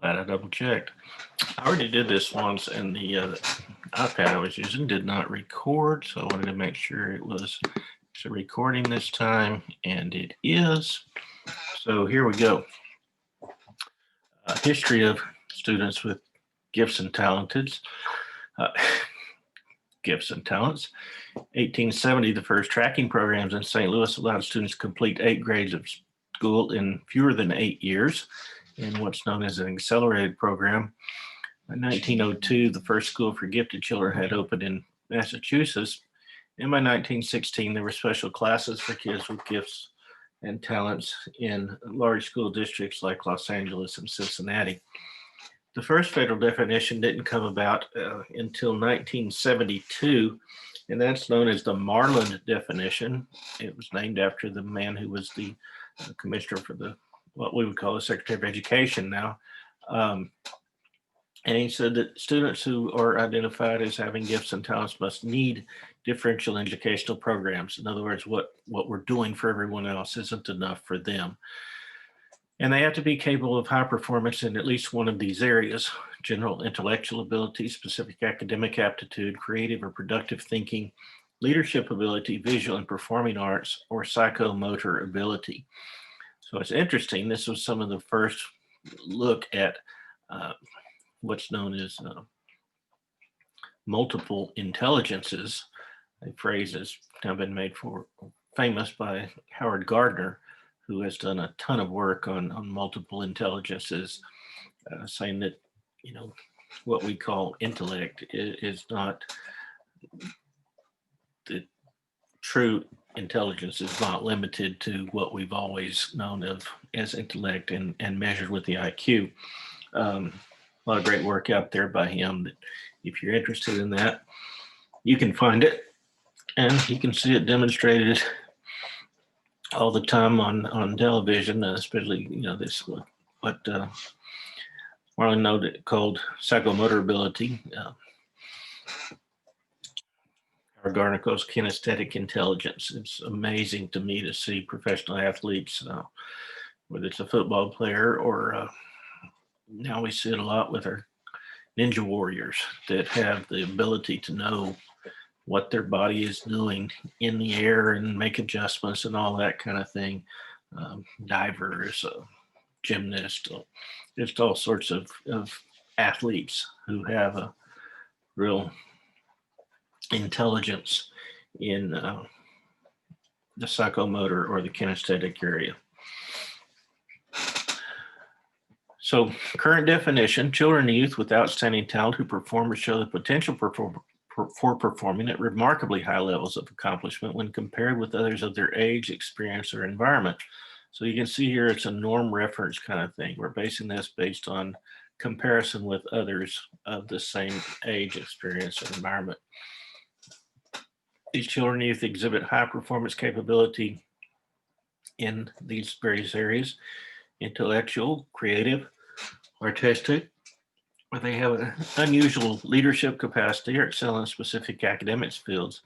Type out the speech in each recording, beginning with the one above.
Glad I double checked. I already did this once, and the iPad I was using did not record, so I wanted to make sure it was recording this time, and it is. So here we go. History of students with gifts and talents. Uh, gifts and talents. 1870, the first tracking programs in St. Louis allowed students to complete 8 grades of school in fewer than 8 years in what's known as an accelerated program. In 1902, the first school for gifted children had opened in Massachusetts. And by 1916, there were special classes for kids with gifts and talents in large school districts like Los Angeles and Cincinnati. The first federal definition didn't come about until 1972, and that's known as the Marland definition. It was named after the man who was the commissioner for what we would call the Secretary of Education now. And he said that students who are identified as having gifts and talents must need differential educational programs. In other words, what we're doing for everyone else isn't enough for them. And they have to be capable of high performance in at least one of these areas: general intellectual ability, specific academic aptitude, creative or productive thinking, leadership ability, visual and performing arts, or psychomotor ability. So it's interesting. This was some of the first look at what's known as multiple intelligences. A phrase that's now been made famous by Howard Gardner, who has done a ton of work on multiple intelligences, saying that, what we call intellect is not the true intelligence, is not limited to what we've always known of as intellect and measured with the IQ. A lot of great work out there by him that if you're interested in that, you can find it, and you can see it demonstrated all the time on television, especially, this what Marlon noted called psychomotor ability. Our Gardner calls kinesthetic intelligence. It's amazing to me to see professional athletes, whether it's a football player or now we see it a lot with our ninja warriors that have the ability to know what their body is doing in the air and make adjustments and all that kind of thing. Divers, gymnasts, just all sorts of athletes who have a real intelligence in the psychomotor or the kinesthetic area. So, current definition: children and youth with outstanding talent who perform or show the potential for performing at remarkably high levels of accomplishment when compared with others of their age, experience, or environment. So you can see here it's a norm reference kind of thing. We're basing this based on comparison with others of the same age, experience, and environment. These children and youth exhibit high performance capability in these various areas: intellectual, creative, artistic, where they have an unusual leadership capacity or excel in specific academics fields.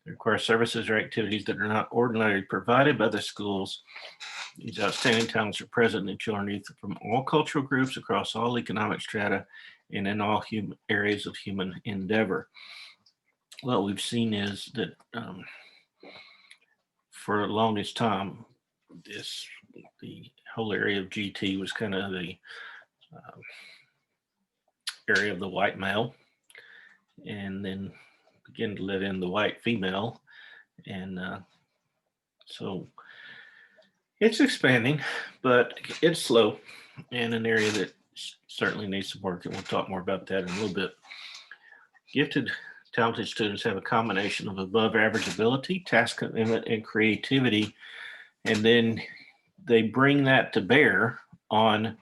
They require services or activities that are not ordinarily provided by the schools. These outstanding talents are present in children and youth from all cultural groups, across all economic strata, and in all areas of human endeavor. What we've seen is that for the longest time, the whole area of GT was kind of the area of the white male, and then begin to let in the white female. And so it's expanding, but it's slow and an area that certainly needs some work. And we'll talk more about that in a little bit. Gifted, talented students have a combination of above average ability, task commitment, and creativity. And then they bring that to bear on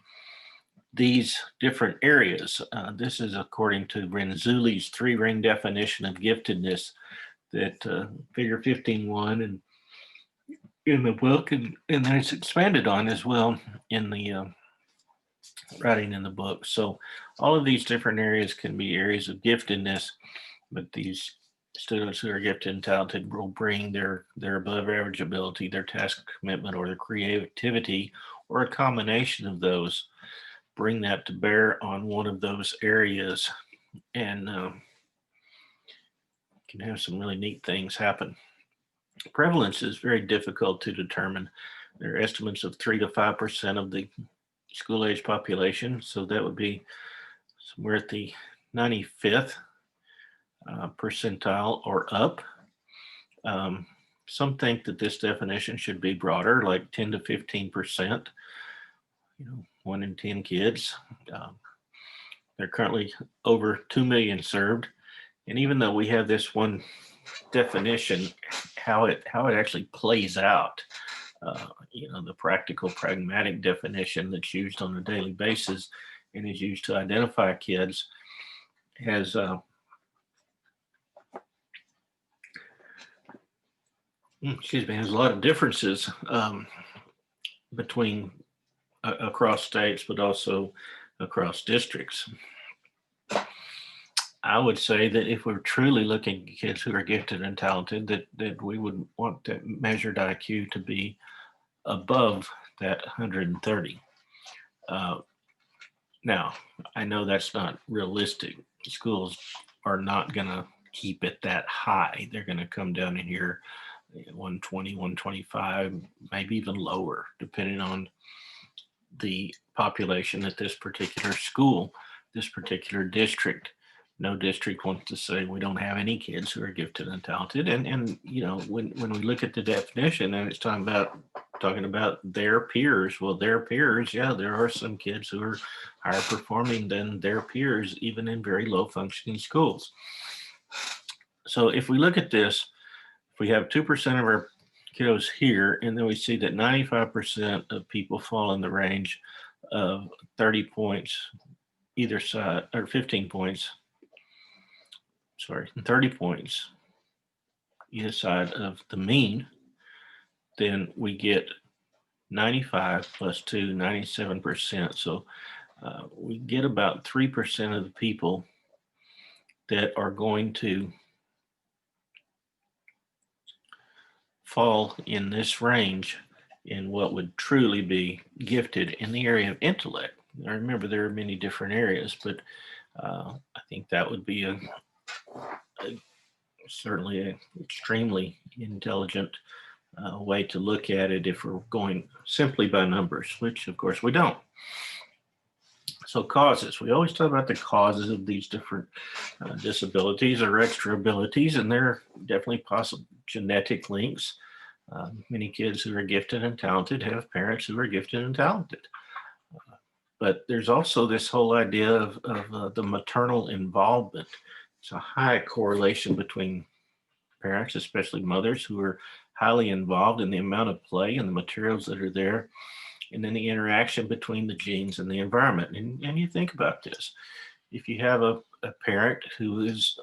these different areas. This is according to Renzulli's 3-ring definition of giftedness that figure 15.1 and in the book, and then it's expanded on as well in the writing in the book. So all of these different areas can be areas of giftedness, but these students who are gifted and talented will bring their above average ability, their task commitment, or their creativity, or a combination of those bring that to bear on one of those areas, and can have some really neat things happen. Prevalence is very difficult to determine. There are estimates of 3 to 5% of the school age population. So that would be somewhere at the 95th percentile or up. Some think that this definition should be broader, like 10 to 15%, 1 in 10 kids. They're currently over 2 million served. And even though we have this one definition, how it actually plays out, the practical, pragmatic definition that's used on a daily basis and is used to identify kids has has a lot of differences between across states, but also across districts. I would say that if we're truly looking at kids who are gifted and talented, that we would want that measured IQ to be above that 130. Now, I know that's not realistic. Schools are not going to keep it that high. They're going to come down in here 120, 125, maybe even lower, depending on the population at this particular school, this particular district. No district wants to say we don't have any kids who are gifted and talented. And when we look at the definition and it's talking about their peers, well, their peers, yeah, there are some kids who are higher performing than their peers, even in very low functioning schools. So if we look at this, if we have 2% of our kiddos here, and then we see that 95% of people fall in the range of 30 points either side, or 15 points, 30 points either side of the mean, then we get 95 plus 2, 97%. So we get about 3% of the people that are going to fall in this range in what would truly be gifted in the area of intellect. Now, remember, there are many different areas, but I think that would be certainly an extremely intelligent way to look at it if we're going simply by numbers, which of course we don't. So causes, we always talk about the causes of these different disabilities or extra abilities, and there are definitely possible genetic links. Many kids who are gifted and talented have parents who are gifted and talented. But there's also this whole idea of the maternal involvement. It's a high correlation between parents, especially mothers, who are highly involved in the amount of play and the materials that are there, and then the interaction between the genes and the environment. And you think about this. If you have a parent who is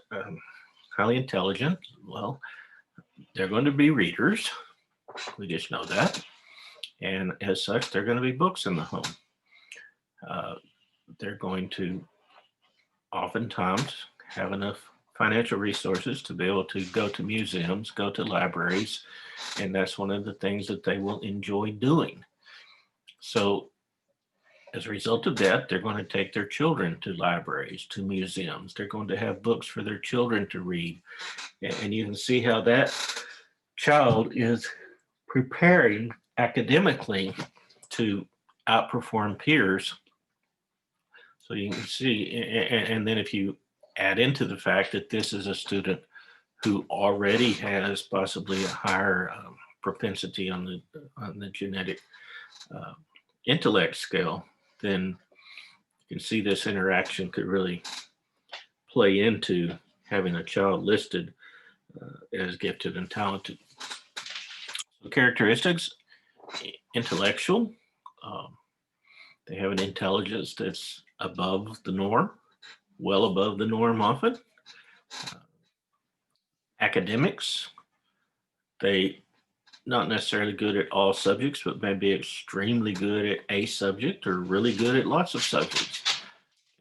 highly intelligent, well, they're going to be readers. We just know that. And as such, they're going to be books in the home. They're going to oftentimes have enough financial resources to be able to go to museums, go to libraries, and that's one of the things that they will enjoy doing. So as a result of that, they're going to take their children to libraries, to museums. They're going to have books for their children to read. And you can see how that child is preparing academically to outperform peers. So you can see, and then if you add into the fact that this is a student who already has possibly a higher propensity on the genetic intellect scale, then you can see this interaction could really play into having a child listed as gifted and talented. So characteristics: intellectual. They have an intelligence that's above the norm, well above the norm often. Academics, they not necessarily good at all subjects, but maybe extremely good at a subject or really good at lots of subjects.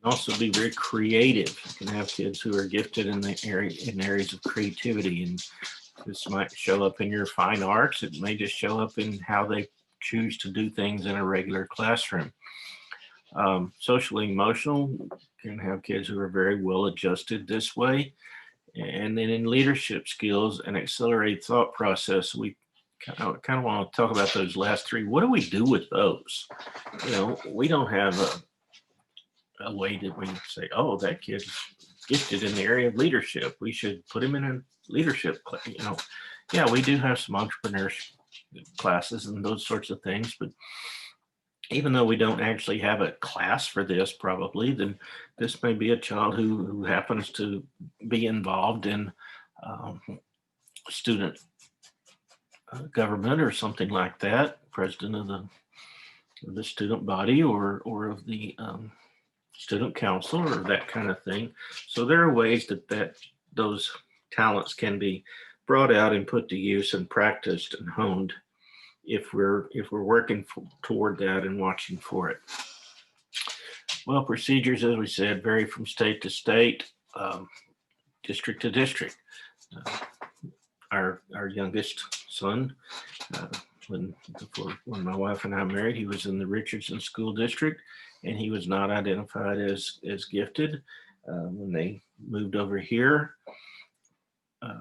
Can also be very creative. You can have kids who are gifted in areas of creativity, and this might show up in your fine arts. It may just show up in how they choose to do things in a regular classroom. Socially emotional, can have kids who are very well adjusted this way. And then in leadership skills and accelerated thought process, we kind of want to talk about those last three. What do we do with those? We don't have a way that we say, oh, that kid's gifted in the area of leadership. We should put him in a leadership class. Yeah, we do have some entrepreneurship classes and those sorts of things, but even though we don't actually have a class for this, probably, then this may be a child who happens to be involved in student government or something like that, president of the student body or of the student council or that kind of thing. So there are ways that those talents can be brought out and put to use and practiced and honed if we're working toward that and watching for it. Well, procedures, as we said, vary from state to state, district to district. Our youngest son, when my wife and I married, he was in the Richardson School District, and he was not identified as gifted. When they moved over here,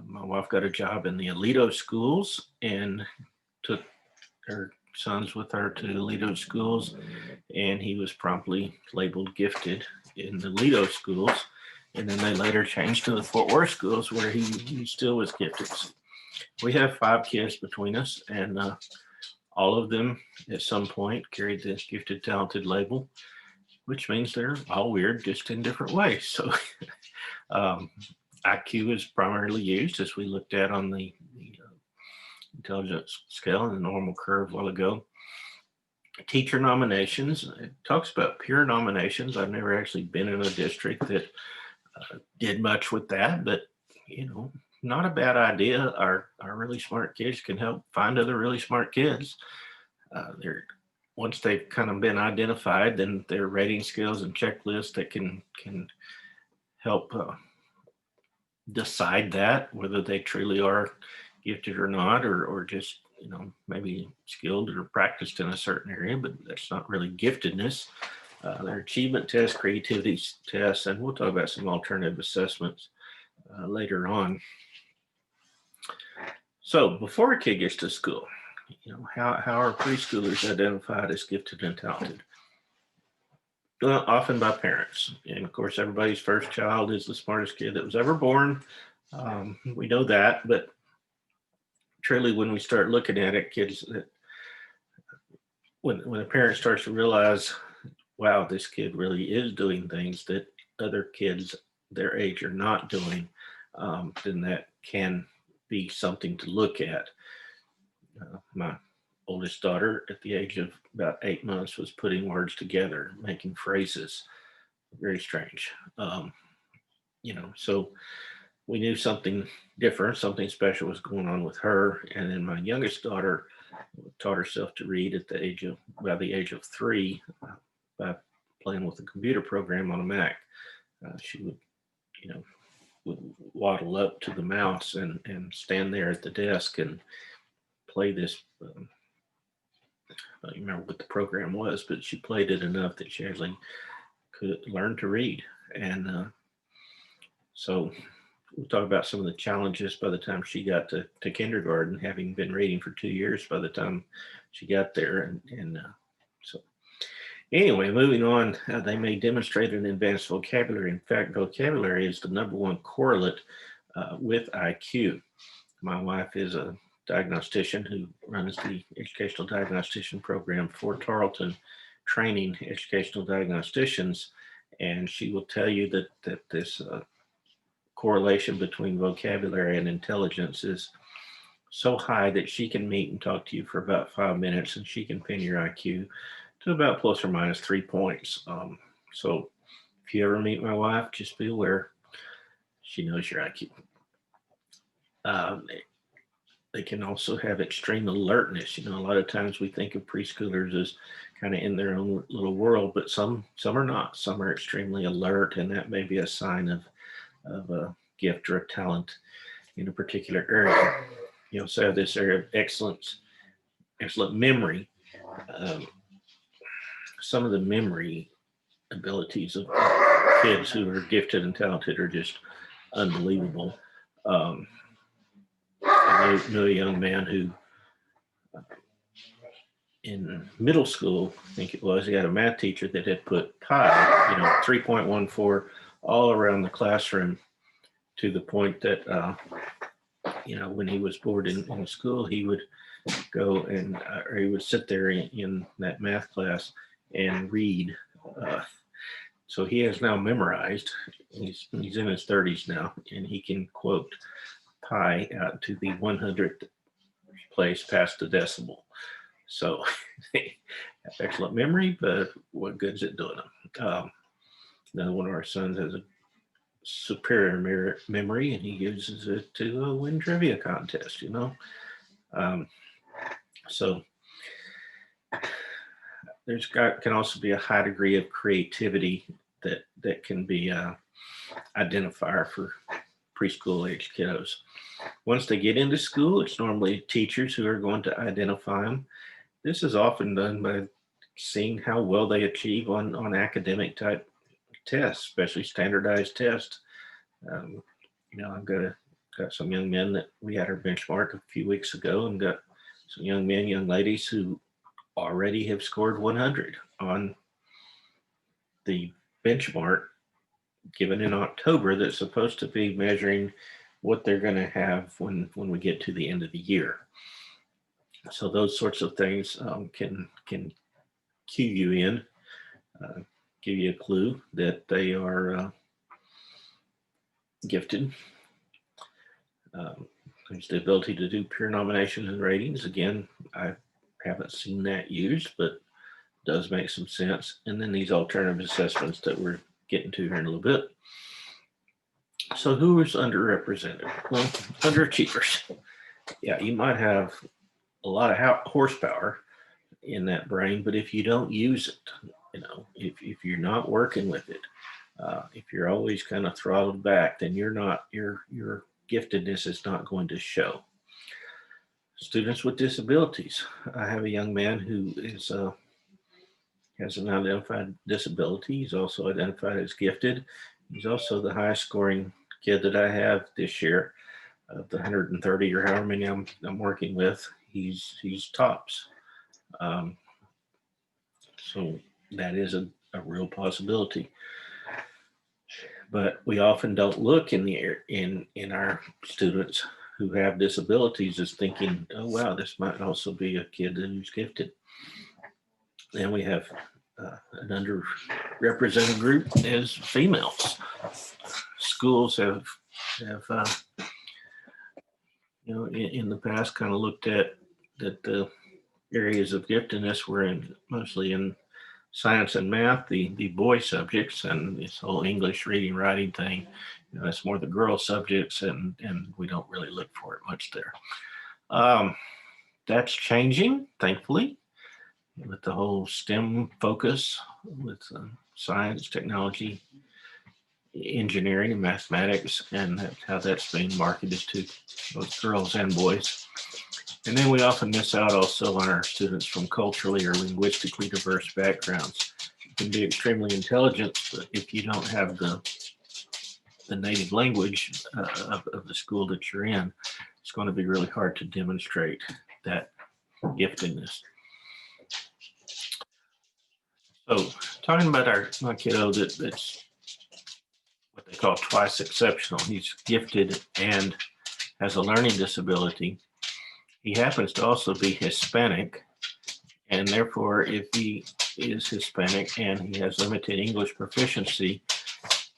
my wife got a job in the Alito schools and took her sons with her to Alito schools, and he was promptly labeled gifted in the Alito schools. And then they later changed to the Fort Worth schools where he still was gifted. So we have 5 kids between us, and all of them at some point carried this gifted talented label, which means they're all weird, just in different ways. So IQ is primarily used, as we looked at on the intelligence scale and the normal curve a while ago. Teacher nominations, it talks about peer nominations. I've never actually been in a district that did much with that, but not a bad idea. Our really smart kids can help find other really smart kids. They're once they've kind of been identified, then there are rating skills and checklists that can help decide that whether they truly are gifted or not, or just maybe skilled or practiced in a certain area, but that's not really giftedness. There are achievement tests, creativity tests, and we'll talk about some alternative assessments later on. So before a kid gets to school, how are preschoolers identified as gifted and talented? Well, often by parents. And of course, everybody's first child is the smartest kid that was ever born. We know that, but truly when we start looking at it, kids, when a parent starts to realize, wow, this kid really is doing things that other kids their age are not doing, then that can be something to look at. My oldest daughter, at the age of about 8 months, was putting words together, making phrases. Very strange. So we knew something different, something special was going on with her. And then my youngest daughter taught herself to read by the age of 3 by playing with a computer program on a Mac. She would waddle up to the mouse and stand there at the desk and play this. I don't remember what the program was, but she played it enough that she actually could learn to read. And so we'll talk about some of the challenges by the time she got to kindergarten, having been reading for 2 years by the time she got there. So anyway, moving on, they may demonstrate an advanced vocabulary. In fact, vocabulary is the #1 correlate with IQ. My wife is a diagnostician who runs the educational diagnostician program for Tarleton, training educational diagnosticians, and she will tell you that this correlation between vocabulary and intelligence is so high that she can meet and talk to you for about 5 minutes, and she can pin your IQ to about plus or minus 3 points. So if you ever meet my wife, just be aware she knows your IQ. They can also have extreme alertness. A lot of times we think of preschoolers as kind of in their own little world, but some are not. Some are extremely alert, and that may be a sign of a gift or a talent in a particular area. So have this area of excellent memory. Some of the memory abilities of kids who are gifted and talented are just unbelievable. I knew a young man who, in middle school, I think it was, he had a math teacher that had put pi, 3.14 all around the classroom, to the point that, when he was bored in school, he would go and, or he would sit there in that math class and read. So he has now memorized, he's in his 30s now, and he can quote pi out to the 100th place past the decimal. So they have excellent memory, but what good is it doing them? Another one of our sons has a superior memory, and he uses it to win trivia contests, So can also be a high degree of creativity that can be identifier for preschool age kiddos. Once they get into school, it's normally teachers who are going to identify them. This is often done by seeing how well they achieve on academic type tests, especially standardized tests. I've got some young men that we had our benchmark a few weeks ago, and got some young men, young ladies who already have scored 100 on the benchmark given in October that's supposed to be measuring what they're going to have when we get to the end of the year. So those sorts of things can cue you in, give you a clue that they are gifted. There's the ability to do peer nominations and ratings. Again, I haven't seen that used, but does make some sense. And then these alternative assessments that we're getting to here in a little bit. So who is underrepresented? Well, underachievers. Yeah, you might have a lot of horsepower in that brain, but if you don't use it, if you're not working with it, if you're always kind of throttled back, then your giftedness is not going to show. Students with disabilities. I have a young man who has an identified disability. He's also identified as gifted. He's also the highest scoring kid that I have this year. Of the 130 or however many I'm working with, he's tops. So that is a real possibility. But we often don't look in our students who have disabilities as thinking, oh wow, this might also be a kid who's gifted. And we have an underrepresented group as females. Schools have in the past kind of looked at that the areas of giftedness were mostly in science and math, the boy subjects, and this whole English reading, writing thing. It's more the girl subjects, and we don't really look for it much there. That's changing, thankfully, with the whole STEM focus with science, technology, engineering, and mathematics, and how that's being marketed to both girls and boys. And then we often miss out also on our students from culturally or linguistically diverse backgrounds. You can be extremely intelligent, but if you don't have the native language of the school that you're in, it's going to be really hard to demonstrate that giftedness. So talking about my kiddo that's what they call twice exceptional. He's gifted and has a learning disability. He happens to also be Hispanic, and therefore, if he is Hispanic and he has limited English proficiency,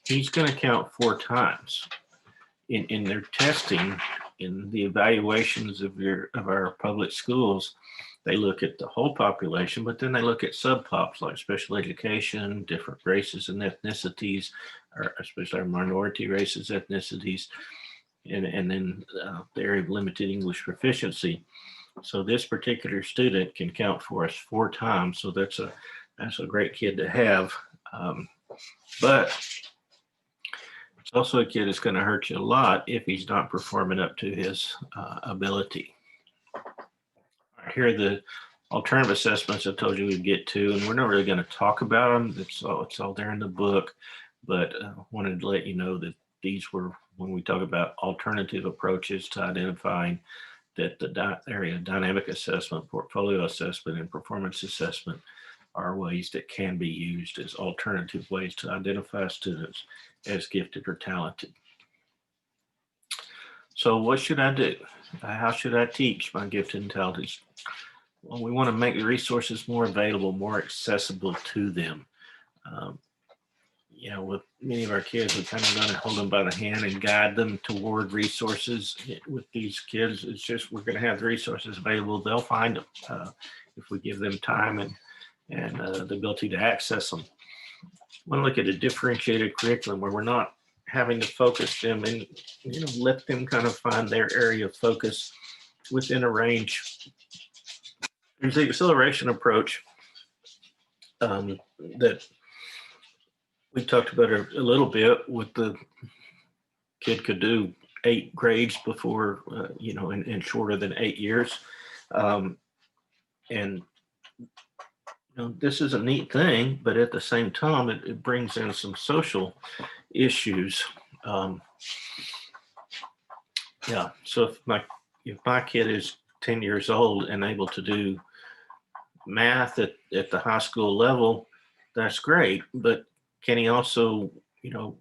he's going to count 4 times. In their testing, in the evaluations of our public schools, they look at the whole population, but then they look at subpops like special education, different races and ethnicities, or especially our minority races, ethnicities, and then the area of limited English proficiency. So this particular student can count for us 4 times. So that's a great kid to have. But it's also a kid that's going to hurt you a lot if he's not performing up to his ability. Here are Alternative assessments I told you we'd get to, and we're not really going to talk about them. It's all there in the book, but wanted to let you know that these were, when we talk about alternative approaches to identifying that the area of dynamic assessment, portfolio assessment, and performance assessment are ways that can be used as alternative ways to identify students as gifted or talented. So what should I do? How should I teach my gifted and talented? Well, we want to make the resources more available, more accessible to them. With many of our kids, we kind of want to hold them by the hand and guide them toward resources. With these kids, it's just, we're going to have the resources available. They'll find them if we give them time and the ability to access them. I want to look at a differentiated curriculum where we're not having to focus them and let them kind of find their area of focus within a range. There's the acceleration approach that we talked about a little bit. With the kid could do 8 grades before, in shorter than 8 years. And this is a neat thing, but at the same time, it brings in some social issues. So if my kid is 10 years old and able to do math at the high school level, that's great. But can he also,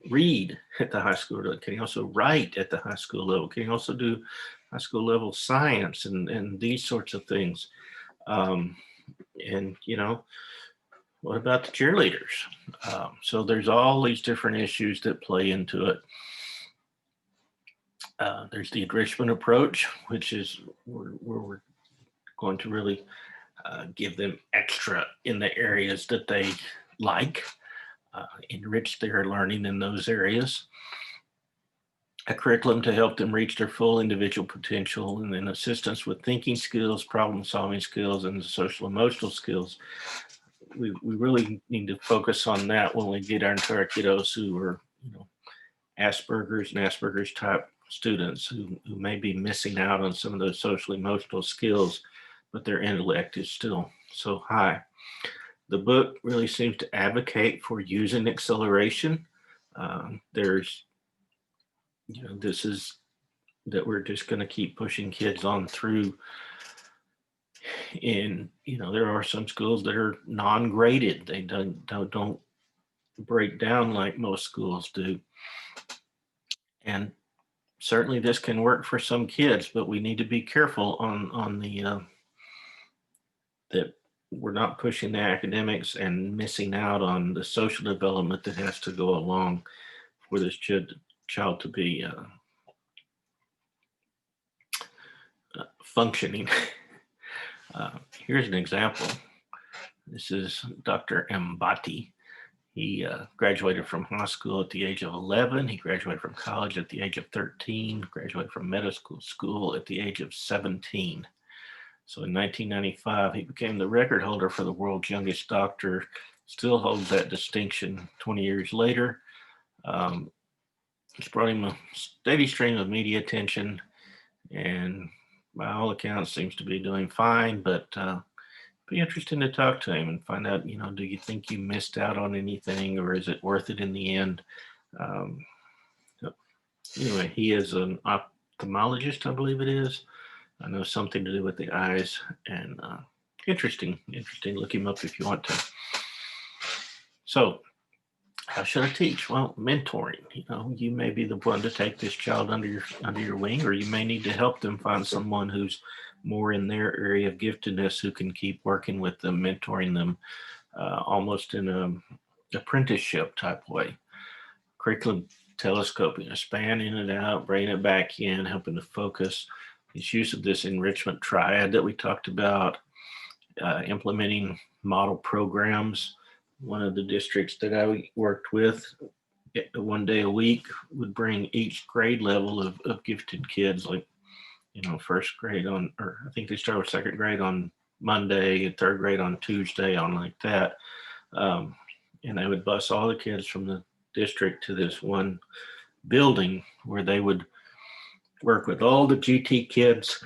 read at the high school level? Can he also write at the high school level? Can he also do high school level science and these sorts of things? What about the cheerleaders? So there's all these different issues that play into it. There's the enrichment approach, which is where we're going to really give them extra in the areas that they like, enrich their learning in those areas. A curriculum to help them reach their full individual potential, and then assistance with thinking skills, problem solving skills, and the social emotional skills. We really need to focus on that when we get into our kiddos who are, Asperger's and Asperger's type students who may be missing out on some of those social emotional skills, but their intellect is still so high. The book really seems to advocate for using acceleration. This is that we're just going to keep pushing kids on through. And there are some schools that are non-graded. They don't break down like most schools do. And certainly this can work for some kids, but we need to be careful on the that we're not pushing the academics and missing out on the social development that has to go along for this child to be functioning. Here's an example. This is Dr. Mbati. He graduated from high school at the age of 11. He graduated from college at the age of 13, graduated from medical school at the age of 17. So in 1995, he became the record holder for the world's youngest doctor, still holds that distinction 20 years later. It's brought him a steady stream of media attention, and by all accounts seems to be doing fine, but be interesting to talk to him and find out, do you think you missed out on anything, or is it worth it in the end? Anyway, he is an ophthalmologist, I believe it is. I know something to do with the eyes, and interesting. Look him up if you want to. So how should I teach? Well, mentoring. You may be the one to take this child under your wing, or you may need to help them find someone who's more in their area of giftedness who can keep working with them, mentoring them, almost in a apprenticeship type way. Curriculum telescoping, spanning it out, bringing it back in, helping to focus. His use of this enrichment triad that we talked about, implementing model programs. One of the districts that I worked with, 1 day a week, would bring each grade level of gifted kids, like, first grade or I think they start with second grade on Monday, and third grade on Tuesday, on like that. And they would bus all the kids from the district to this one building where they would work with all the GT kids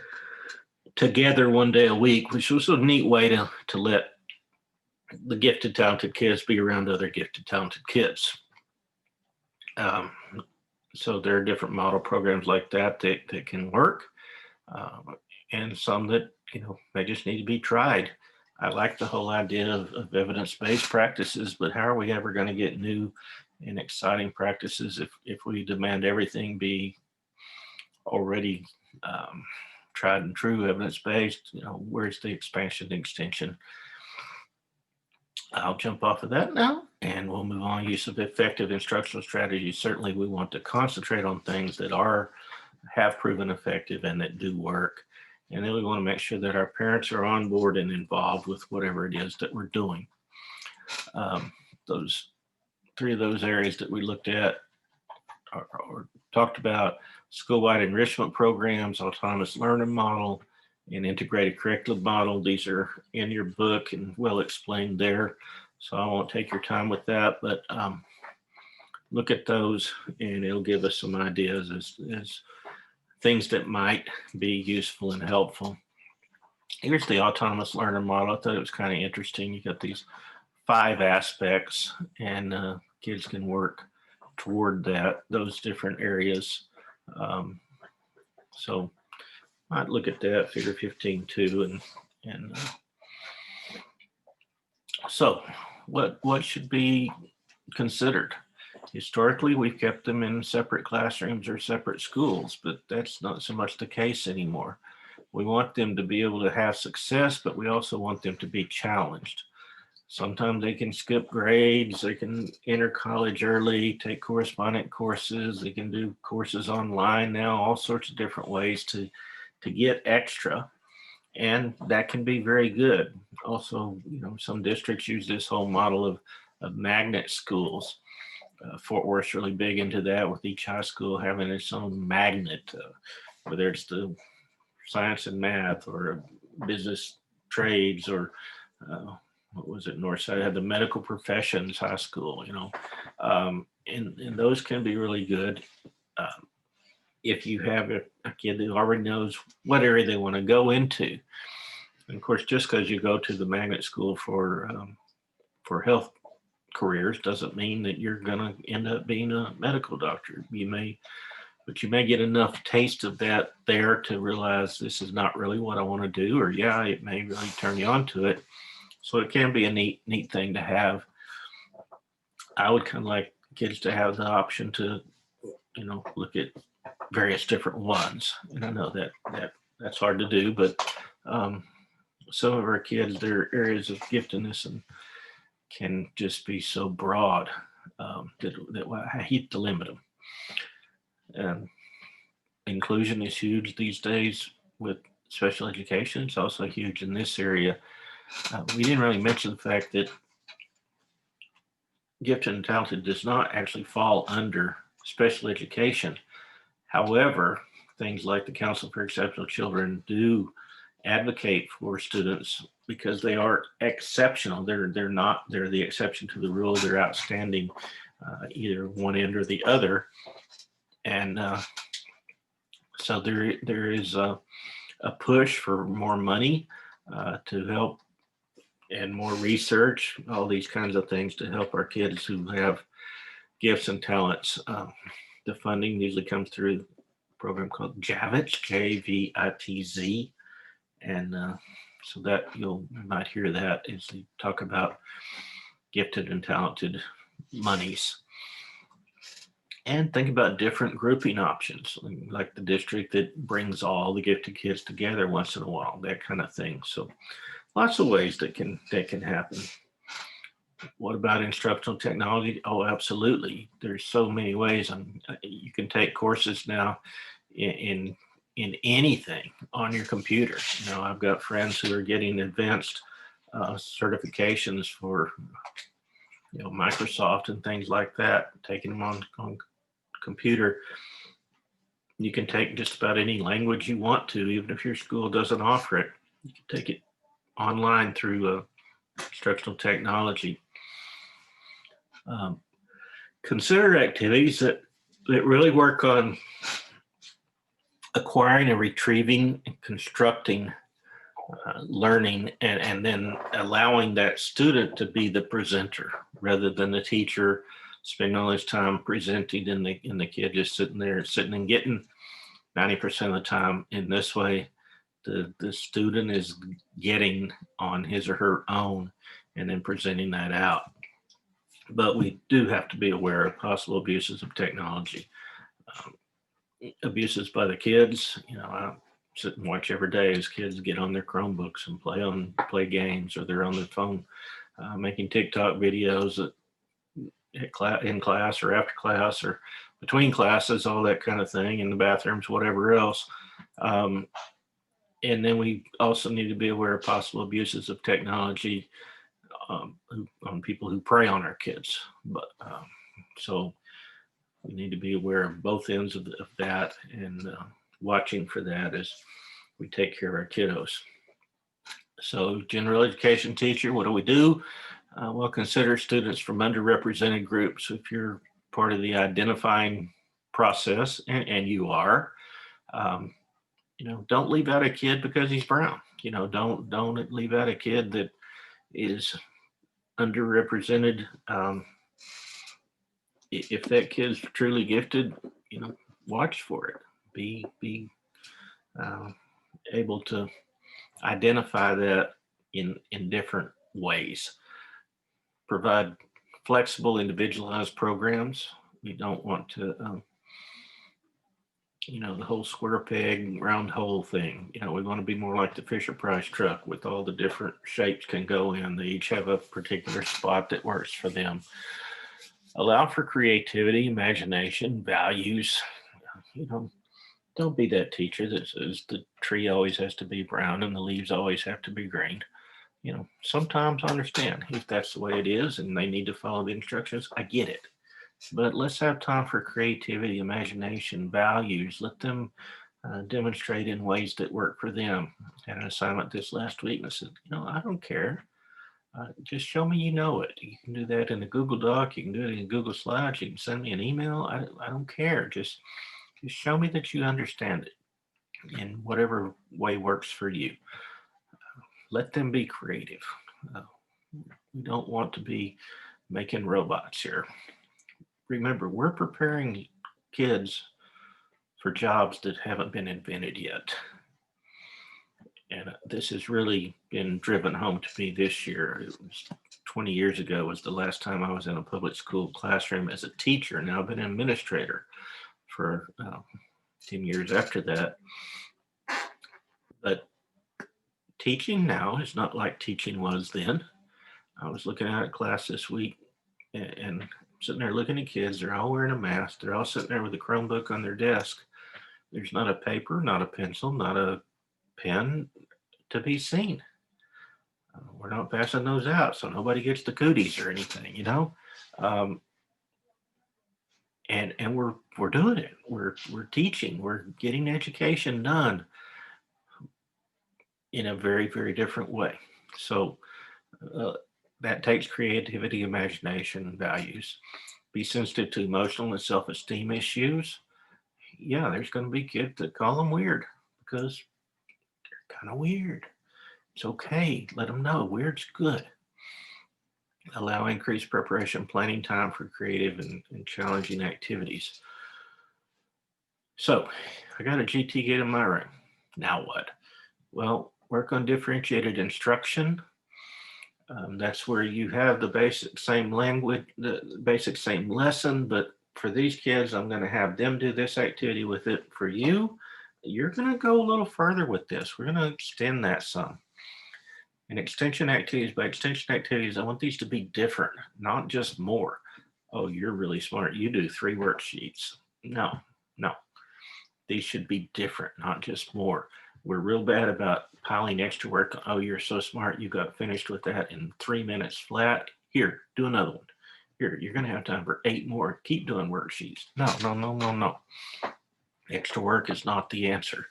together one day a week, which was a neat way to let the gifted, talented kids be around other gifted, talented kids. Um, so there are different model programs like that that can work, and some that may just need to be tried. I like the whole idea of evidence-based practices, but how are we ever going to get new and exciting practices if we demand everything be already tried and true, evidence-based? Where's the expansion and extension? I'll jump off of that now, and we'll move on. Use of effective instructional strategies. Certainly, we want to concentrate on things that have proven effective and that do work. And then we want to make sure that our parents are on board and involved with whatever it is that we're doing. Those three of those areas that we looked at or talked about: school-wide enrichment programs, autonomous learning model, and integrated curriculum model. These are in your book and well explained there, so I won't take your time with that, but look at those and it'll give us some ideas as things that might be useful and helpful. Here's the autonomous learner model. I thought it was kind of interesting. You got these 5 aspects, and kids can work toward those different areas. So I'd look at that, figure 15 too, and so what should be considered? Historically, we've kept them in separate classrooms or separate schools, but that's not so much the case anymore. We want them to be able to have success, but we also want them to be challenged. Sometimes they can skip grades, they can enter college early, take correspondence courses, they can do courses online now, all sorts of different ways to get extra. And that can be very good. Also, some districts use this whole model of magnet schools. Fort Worth's really big into that, with each high school having its own magnet, whether it's the science and math or business trades, or what was it, Northside had the medical professions high school, and those can be really good. If you have a kid that already knows what area they want to go into. And of course, just because you go to the magnet school for health careers doesn't mean that you're going to end up being a medical doctor. But you may get enough taste of that there to realize this is not really what I want to do, or it may really turn you on to it. So it can be a neat thing to have. I would kind of like kids to have the option to, look at various different ones. And I know that's hard to do, but some of our kids, their areas of giftedness and can just be so broad that I hate to limit them. Inclusion is huge these days with special education. It's also huge in this area. We didn't really mention the fact that gifted and talented does not actually fall under special education. However, things like the Council for Exceptional Children do advocate for students because they are exceptional. They're the exception to the rule. They're outstanding, either one end or the other. And so there is a push for more money to help, and more research, all these kinds of things to help our kids who have gifts and talents. The funding usually comes through a program called JAVITZ, Kvitz. And so that you might hear that as they talk about gifted and talented monies. And think about different grouping options, like the district that brings all the gifted kids together once in a while, that kind of thing. So lots of ways that can happen. What about instructional technology? Oh, absolutely. There's so many ways. You can take courses now in anything on your computer. I've got friends who are getting advanced certifications for Microsoft and things like that, taking them on computer. You can take just about any language you want to, even if your school doesn't offer it. You can take it online through instructional technology. Consider activities that really work on acquiring and retrieving and constructing learning, and then allowing that student to be the presenter rather than the teacher spending all his time presenting and the kid just sitting there sitting and getting 90% of the time. In this way, the student is getting on his or her own and then presenting that out. But we do have to be aware of possible abuses of technology. Um, Abuses by the kids, I sit and watch every day as kids get on their Chromebooks and play games, or they're on their phone making TikTok videos in class or after class or between classes, all that kind of thing, in the bathrooms, whatever else. Um, and then we also need to be aware of possible abuses of technology on people who prey on our kids. But so we need to be aware of both ends of that, and watching for that as we take care of our kiddos. So, general education teacher, what do we do? Well, consider students from underrepresented groups. If you're part of the identifying process, and you are, um, don't leave out a kid because he's brown. Don't leave out a kid that is underrepresented. If that kid's truly gifted, watch for it. Be uh, able to identify that in different ways. Provide flexible, individualized programs. We don't want to, the whole square peg, round hole thing. We want to be more like the Fisher Price truck with all the different shapes can go in. They each have a particular spot that works for them. Allow for creativity, imagination, values. Don't be that teacher that says the tree always has to be brown and the leaves always have to be green. Sometimes I understand if that's the way it is and they need to follow the instructions. I get it. But let's have time for creativity, imagination, values. Let them demonstrate in ways that work for them. I had an assignment this last week and I said, I don't care. Just show me you know it. You can do that in a Google Doc. You can do it in Google Slides. You can send me an email. I don't care. Just show me that you understand it in whatever way works for you. Let them be creative. We don't want to be making robots here. Remember, we're preparing kids for jobs that haven't been invented yet. And this has really been driven home to me this year. It was 20 years ago was the last time I was in a public school classroom as a teacher. Now I've been an administrator for 10 years after that. But teaching now is not like teaching was then. I was looking at a class this week and sitting there looking at kids. They're all wearing a mask. They're all sitting there with a Chromebook on their desk. There's not a paper, not a pencil, not a pen to be seen. We're not passing those out, so nobody gets the cooties or anything, and we're doing it. We're teaching. We're getting education done in a very, very different way. So that takes creativity, imagination, and values. Be sensitive to emotional and self-esteem issues. Yeah, there's going to be kids that call them weird because they're kind of weird. It's okay. Let them know weird's good. Allow increased preparation, planning time for creative and challenging activities. So I got a GT gate in my room. Now what? Well, work on differentiated instruction. That's where you have the basic same language, the basic same lesson, but for these kids, I'm going to have them do this activity with it. For you, you're going to go a little further with this. We're going to extend that some. And extension activities, by extension activities, I want these to be different, not just more. Oh, you're really smart. You do 3 worksheets. No. These should be different, not just more. We're real bad about piling extra work. Oh, you're so smart. You got finished with that in 3 minutes flat. Here, do another one. Here, you're going to have time for 8 more. Keep doing worksheets. No. Extra work is not the answer.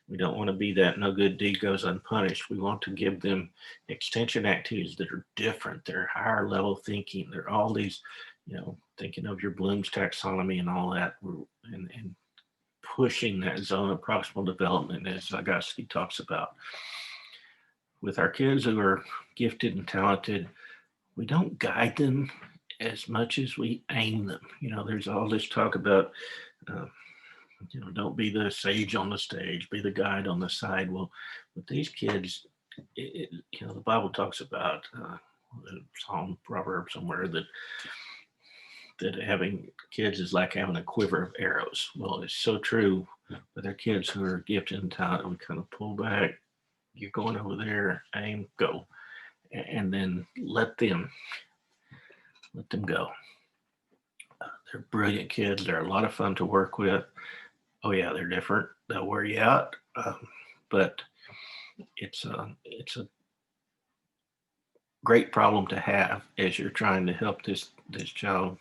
We don't want to be that no good deed goes unpunished. We want to give them extension activities that are different. They're higher level thinking. They're all these, thinking of your Bloom's taxonomy and all that, and pushing that zone of proximal development as Vygotsky talks about. with our kids who are gifted and talented, we don't guide them as much as we aim them. There's all this talk about, uh, don't be the sage on the stage, be the guide on the side. Well, with these kids, the Bible talks about Psalm, proverb somewhere that having kids is like having a quiver of arrows. Well, it's so true with our kids who are gifted and talented. We kind of pull back. You're going over there, aim, go, and then let them go. They're brilliant kids. They're a lot of fun to work with. Oh yeah, they're different. They'll wear you out, but it's a great problem to have as you're trying to help this child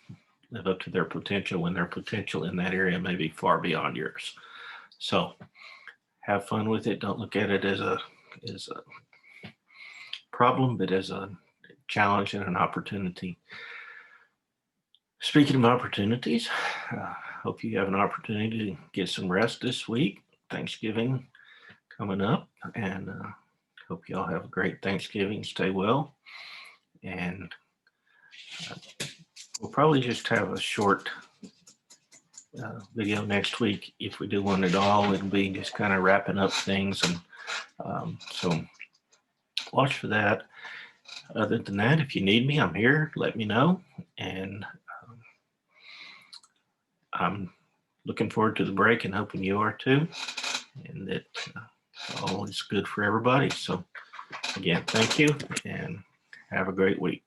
live up to their potential when their potential in that area may be far beyond yours. So have fun with it. Don't look at it as a problem, but as a challenge and an opportunity. Speaking of opportunities, hope you have an opportunity to get some rest this week. Thanksgiving coming up, and hope you all have a great Thanksgiving. Stay well, and we'll probably just have a short video next week. If we do one at all, it'll be just kind of wrapping up things, and so watch for that. Other than that, if you need me, I'm here. Let me know, and I'm looking forward to the break and hoping you are too, and that all is good for everybody. So again, thank you and have a great week.